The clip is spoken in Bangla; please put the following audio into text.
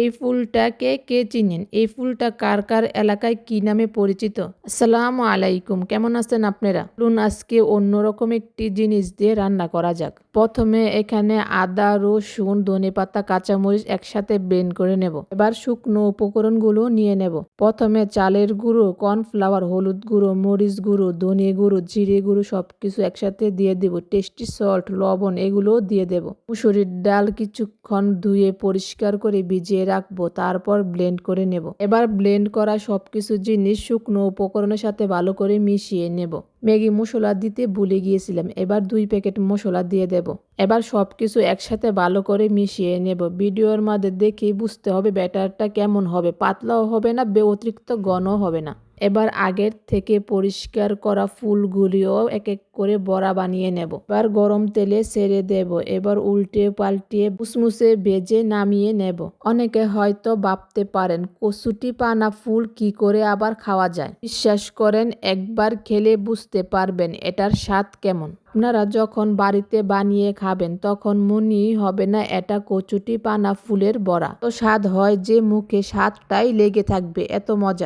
এই ফুলটাকে কে চিনেন? এই ফুলটা কার কার এলাকায় কি নামে পরিচিত? আসসালামু আলাইকুম, কেমন আছেন আপনারা? চলুন আজকে অন্যরকম একটি জিনিস দিয়ে রান্না করা যাক। প্রথমে এখানে আদা, রসুন, ধনেপাতা, কাঁচামরিচ একসাথে ব্লেন্ড করে নেব। এবার শুকনো উপকরণগুলো নিয়ে নেব। প্রথমে চালের গুঁড়ো, কর্নফ্লাওয়ার, হলুদ গুঁড়ো, মরিচ গুঁড়ো, ধনে গুঁড়ো, জিরে গুঁড়ো সবকিছু একসাথে দিয়ে দেব। টেস্টি সল্ট, লবণ এগুলোও দিয়ে দেব। মুসুরির ডাল কিছুক্ষণ ধুয়ে পরিষ্কার করে ভিজিয়ে রাখবো, তারপর ব্লেন্ড করে নেব। এবার ব্লেন্ড করা সবকিছু জিনিস শুকনো উপকরণের সাথে ভালো করে মিশিয়ে নেব। ম্যাগি মশলা দিতে ভুলে গিয়েছিলাম, এবার 2 প্যাকেট মশলা দিয়ে দেব। এবার সবকিছু একসাথে ভালো করে মিশিয়ে নেব। ভিডিওর মধ্যে দেখেই বুঝতে হবে ব্যাটারটা কেমন হবে, পাতলাও হবে না, অতিরিক্ত ঘনও হবে না। এবার আগের থেকে পরিষ্কার করা ফুলগুলিও এক এক করে বড়া বানিয়ে নেব। এবার গরম তেলে ছেড়ে দেব। এবার উল্টে পাল্টিয়ে মুসমুসে ভেজে নামিয়ে নেব। অনেকে হয়তো ভাবতে পারেন কচুটি পানা ফুল কি করে আবার খাওয়া যায়। বিশ্বাস করেন, একবার খেলে বুঝতে পারবেন এটার স্বাদ কেমন। আপনারা যখন বাড়িতে বানিয়ে খাবেন তখন মনেই হবে না এটা কচুটি পানা ফুলের বড়া। তো স্বাদ হয় যে মুখে স্বাদটাই লেগে থাকবে, এত মজা।